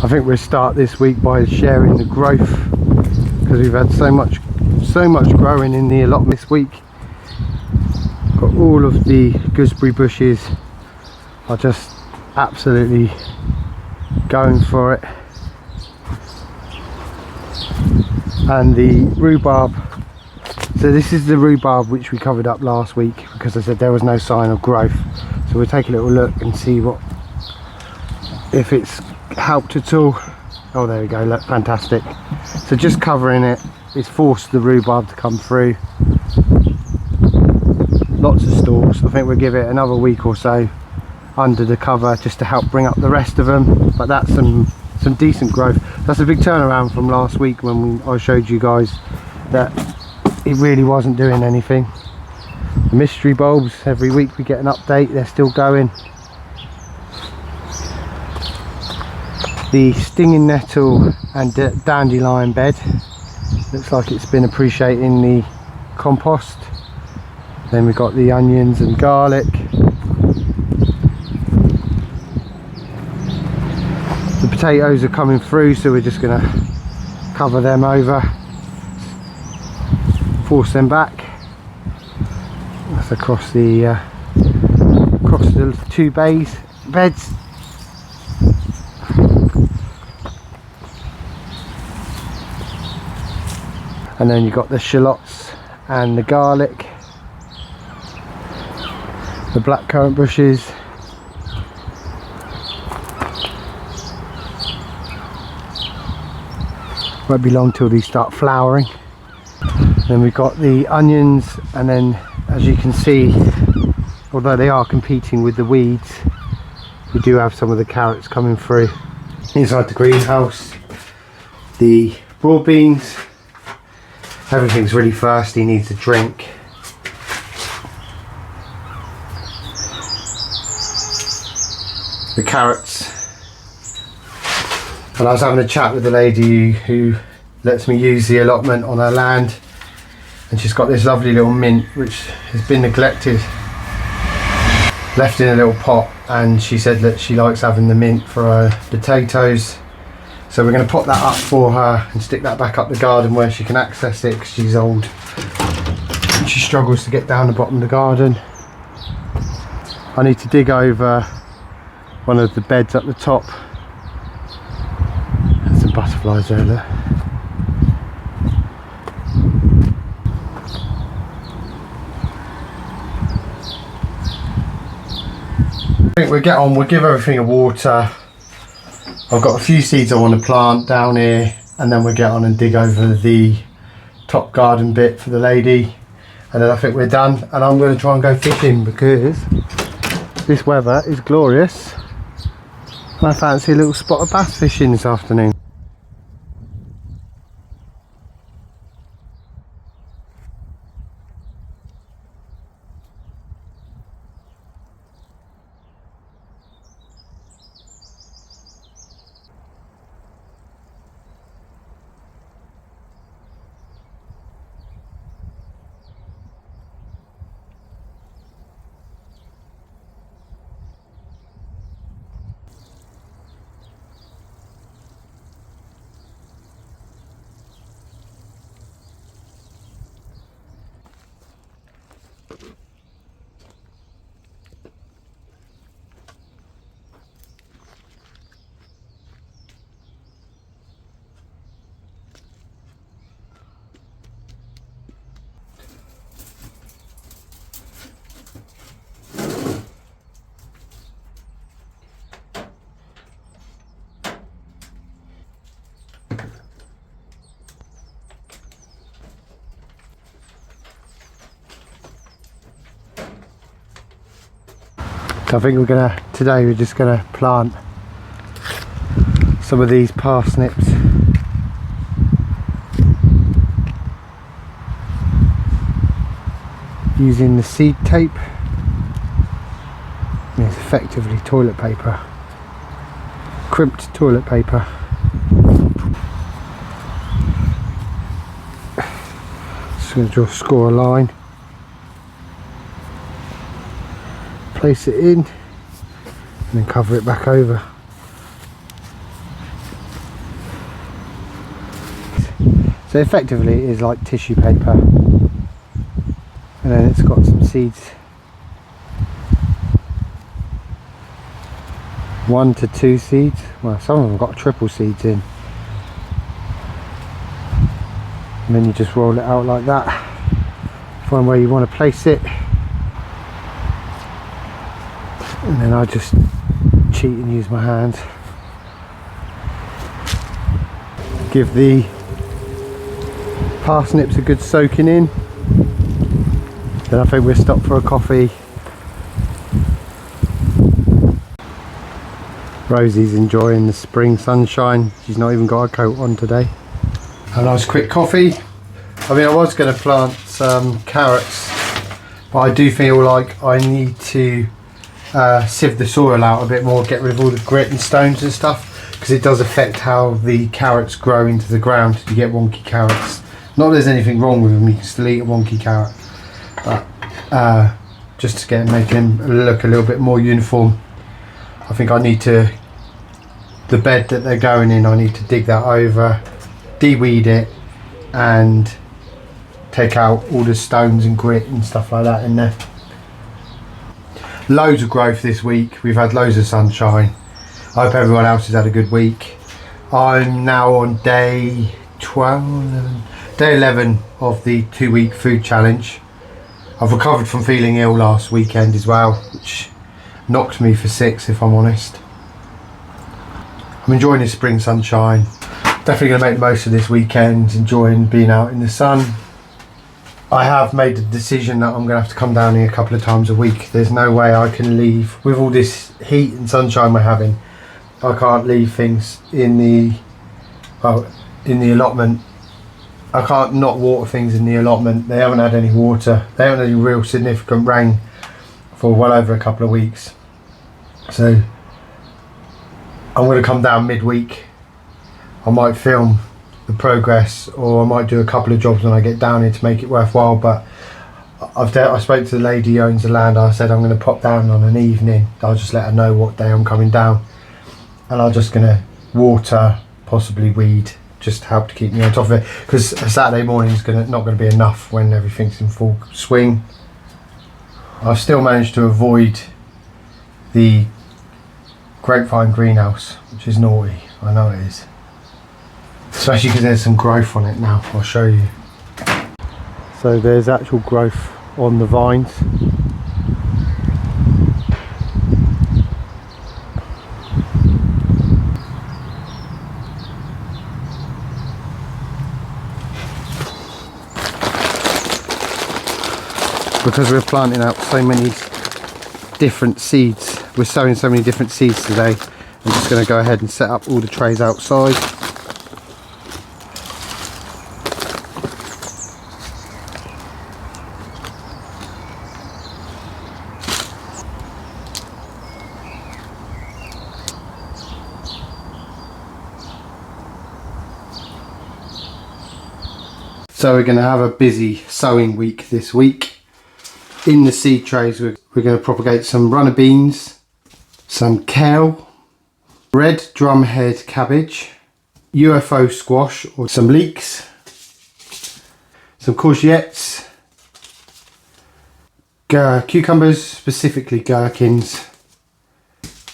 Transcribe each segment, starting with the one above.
I think we'll start this week by sharing the growth, because we've had so much growing in the allotment this week. Got all of the gooseberry bushes are just absolutely going for it, and the rhubarb. So this is the rhubarb which we covered up last week because I said there was no sign of growth. So we'll take a little look and see if it's helped at all. Oh, there we go, look, fantastic. So just covering it is forced the rhubarb to come through. Lots of stalks. I think we'll give it another week or so under the cover just to help bring up the rest of them, but that's some decent growth. That's a big turnaround from last week when I showed you guys that it really wasn't doing anything. The mystery bulbs, every week we get an update, they're still going. The stinging nettle and dandelion bed looks like it's been appreciating the compost. Then we've got the onions and garlic. The potatoes are coming through, so we're just going to cover them over, force them back. That's across the two beds. And then you've got the shallots and the garlic, the blackcurrant bushes. Won't be long till these start flowering. Then we've got the onions, and then as you can see, although they are competing with the weeds, we do have some of the carrots coming through. Inside the greenhouse, the broad beans, everything's really thirsty, needs a drink. The carrots. And I was having a chat with the lady who lets me use the allotment on her land, and she's got this lovely little mint which has been neglected, left in a little pot, and she said that she likes having the mint for her potatoes. So we're going to pop that up for her and stick that back up the garden where she can access it, because she's old and she struggles to get down the bottom of the garden. I need to dig over one of the beds up the top. There's some butterflies there, look. I think we'll get on, we'll give everything a water. I've got a few seeds I want to plant down here, and then we'll get on and dig over the top garden bit for the lady, and then I think we're done. And I'm going to try and go fishing because this weather is glorious, and I fancy a little spot of bass fishing this afternoon. So I think today we're just gonna plant some of these parsnips. Using the seed tape. It's effectively toilet paper. Crimped toilet paper. Just gonna score a line. Place it in and then cover it back over. So effectively it is like tissue paper, and then it's got some seeds, 1 to 2 seeds. Well, some of them got triple seeds in, and then you just roll it out like that, find where you want to place it, and then I just cheat and use my hands. Give the parsnips a good soaking in, then I think we'll stop for a coffee. Rosie's enjoying the spring sunshine, she's not even got a coat on today. A nice quick coffee. I mean, I was going to plant some carrots, but I do feel like I need to sieve the soil out a bit more, get rid of all the grit and stones and stuff, because it does affect how the carrots grow into the ground. You get wonky carrots. Not that there's anything wrong with them, you can still eat a wonky carrot, but just to make them look a little bit more uniform, I think I need to, the bed that they're going in, I need to dig that over, de-weed it, and take out all the stones and grit and stuff like that in there. Loads of growth this week, we've had loads of sunshine. I hope everyone else has had a good week. I'm now on day 11 of the 2-week food challenge. I've recovered from feeling ill last weekend as well, which knocked me for 6 if I'm honest. I'm enjoying the spring sunshine. Definitely going to make the most of this weekend, enjoying being out in the sun. I have made the decision that I'm going to have to come down here a couple of times a week. There's no way I can leave, with all this heat and sunshine we're having, I can't leave things in the allotment. I can't not water things in the allotment. They haven't had any water. They haven't had any real significant rain for well over a couple of weeks. So I'm going to come down midweek. I might film the progress, or I might do a couple of jobs when I get down here to make it worthwhile. But I spoke to the lady who owns the land. I said I'm going to pop down on an evening. I'll just let her know what day I'm coming down, and I'm just going to water, possibly weed, just to help to keep me on top of it, because Saturday morning is not going to be enough when everything's in full swing. I've still managed to avoid the grapevine greenhouse, which is naughty, I know it is, especially because there's some growth on it now. I'll show you. So there's actual growth on the vines. Because we're planting out so many different seeds, we're sowing so many different seeds today, I'm just going to go ahead and set up all the trays outside. So we're going to have a busy sowing week this week. In the seed trays we're going to propagate some runner beans, some kale, red drumhead cabbage, UFO squash or some leeks, some courgettes, cucumbers, specifically gherkins,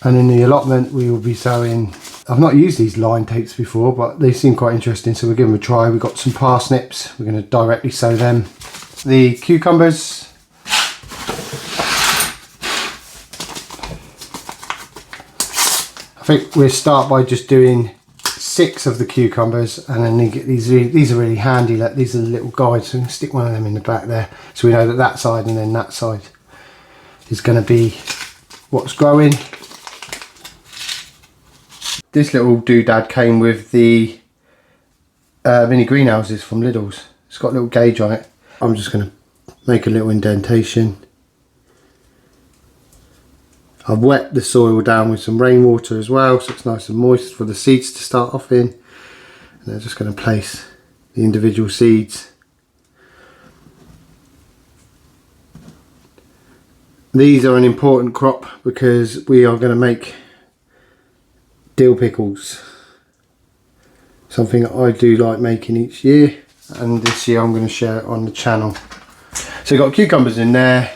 and in the allotment we will be sowing, I've not used these line takes before, but they seem quite interesting, so we'll give them a try. We've got some parsnips, we're going to directly sow them. The cucumbers, I think we'll start by just doing 6 of the cucumbers, and then you get these are really handy. Like, these are the little guides, so we can stick one of them in the back there, so we know that that side and then that side is going to be what's growing. This little doodad came with the mini greenhouses from Lidl's. It's got a little gauge on it. I'm just going to make a little indentation. I've wet the soil down with some rainwater as well, so it's nice and moist for the seeds to start off in. And I'm just going to place the individual seeds. These are an important crop because we are going to make dill pickles. Something that I do like making each year. and this year I'm going to share it on the channel. So we've got cucumbers in there,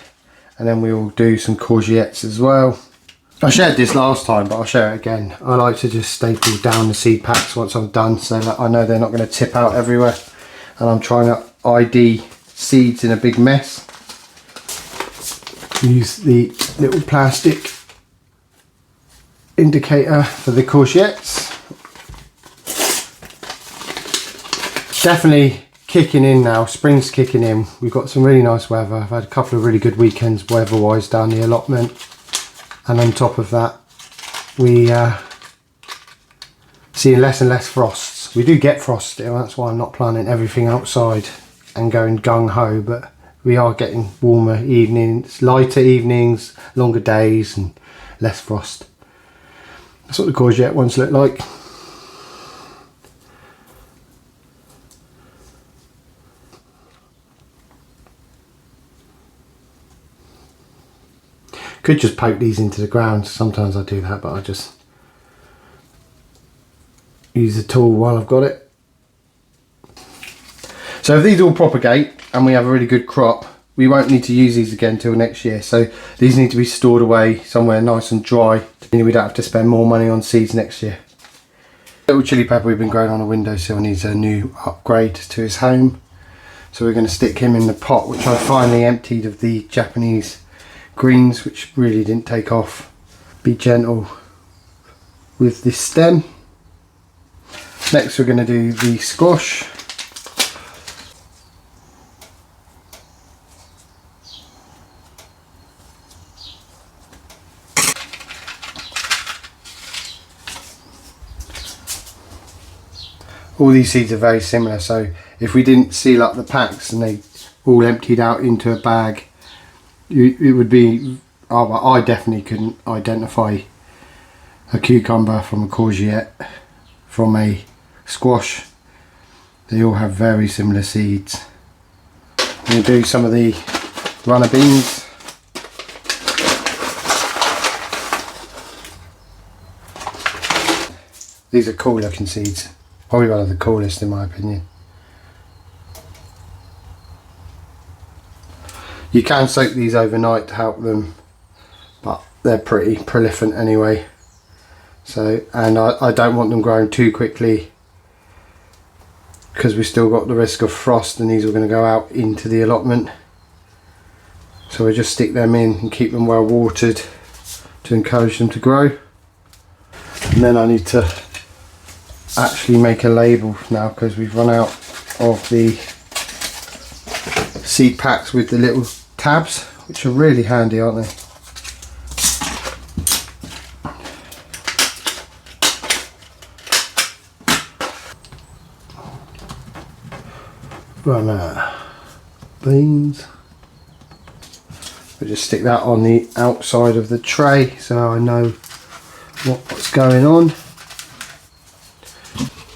and then we'll do some courgettes as well. I shared this last time, but I'll share it again. I like to just staple down the seed packs once I'm done, so that I know they're not going to tip out everywhere. And I'm trying to ID seeds in a big mess. Use the little plastic indicator for the courgettes. Definitely kicking in now, spring's kicking in. We've got some really nice weather. I've had a couple of really good weekends weather-wise down the allotment. And on top of that, we see less and less frosts. We do get frost still, that's why I'm not planting everything outside and going gung-ho, but we are getting warmer evenings, lighter evenings, longer days and less frost. That's what the courgette ones look like. Could just poke these into the ground. Sometimes I do that, but I just use the tool while I've got it. So if these all propagate and we have a really good crop, we won't need to use these again until next year. So these need to be stored away somewhere nice and dry. We don't have to spend more money on seeds next year. Little chili pepper we've been growing on a windowsill needs a new upgrade to his home. So we're going to stick him in the pot, which I finally emptied of the Japanese greens, which really didn't take off. Be gentle with this stem. Next we're going to do the squash. All these seeds are very similar, so if we didn't seal up the packs and they all emptied out into a bag, it would be, I definitely couldn't identify a cucumber from a courgette from a squash. They all have very similar seeds. I'm going to do some of the runner beans. These are cool looking seeds, probably one of the coolest in my opinion. You can soak these overnight to help them, but they're pretty prolific anyway. So, and I don't want them growing too quickly because we've still got the risk of frost and these are going to go out into the allotment. So we just stick them in and keep them well watered to encourage them to grow. And then I need to actually make a label now because we've run out of the seed packs with the little tabs, which are really handy, aren't they? Runner beans. We just stick that on the outside of the tray so I know what's going on.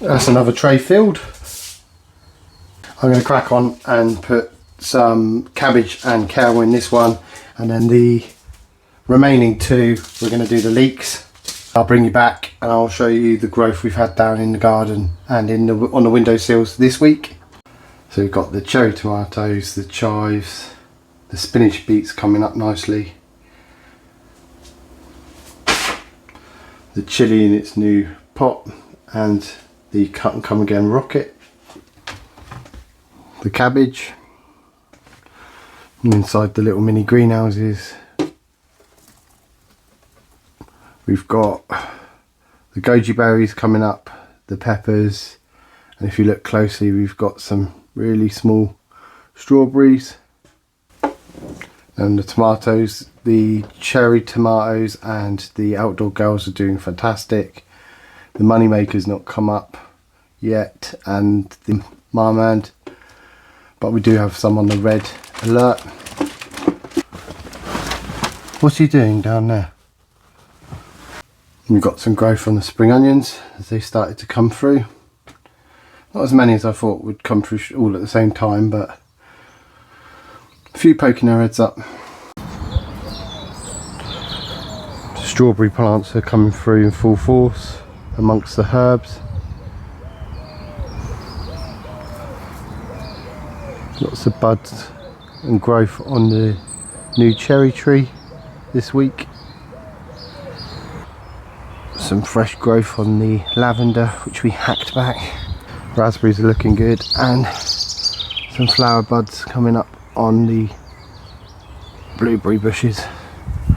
That's another tray filled. I'm going to crack on and put some cabbage and kale in this one, and then the remaining two we're going to do the leeks. I'll bring you back and I'll show you the growth we've had down in the garden and on the windowsills this week. So we've got the cherry tomatoes, the chives, the spinach beets coming up nicely, the chilli in its new pot, and the cut and come again rocket, the cabbage, and inside the little mini greenhouses we've got the goji berries coming up, the peppers, and if you look closely we've got some really small strawberries, and the tomatoes, the cherry tomatoes and the outdoor girls are doing fantastic. The money maker's not come up yet, and the marmande, but we do have some on the red alert. What's he doing down there? We've got some growth from the spring onions as they started to come through. Not as many as I thought would come through all at the same time, but a few poking their heads up. Strawberry plants are coming through in full force amongst the herbs. Lots of buds and growth on the new cherry tree this week. Some fresh growth on the lavender, which we hacked back. Raspberries are looking good, and some flower buds coming up on the blueberry bushes.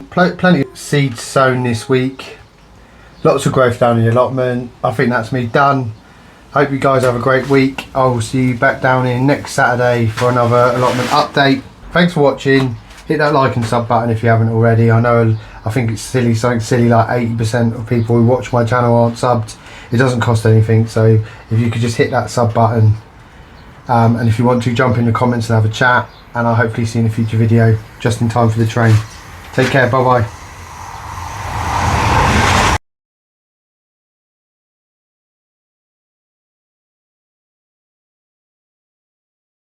Plenty of seeds sown this week. Lots of growth down in the allotment. I think that's me done. Hope you guys have a great week. I'll see you back down in next Saturday for another allotment update. Thanks for watching. Hit that like and sub button if you haven't already. I think it's silly, something silly like 80% of people who watch my channel aren't subbed. It doesn't cost anything, so if you could just hit that sub button, and if you want to, jump in the comments and have a chat, and I'll hopefully see you in a future video just in time for the train. Take care, bye bye.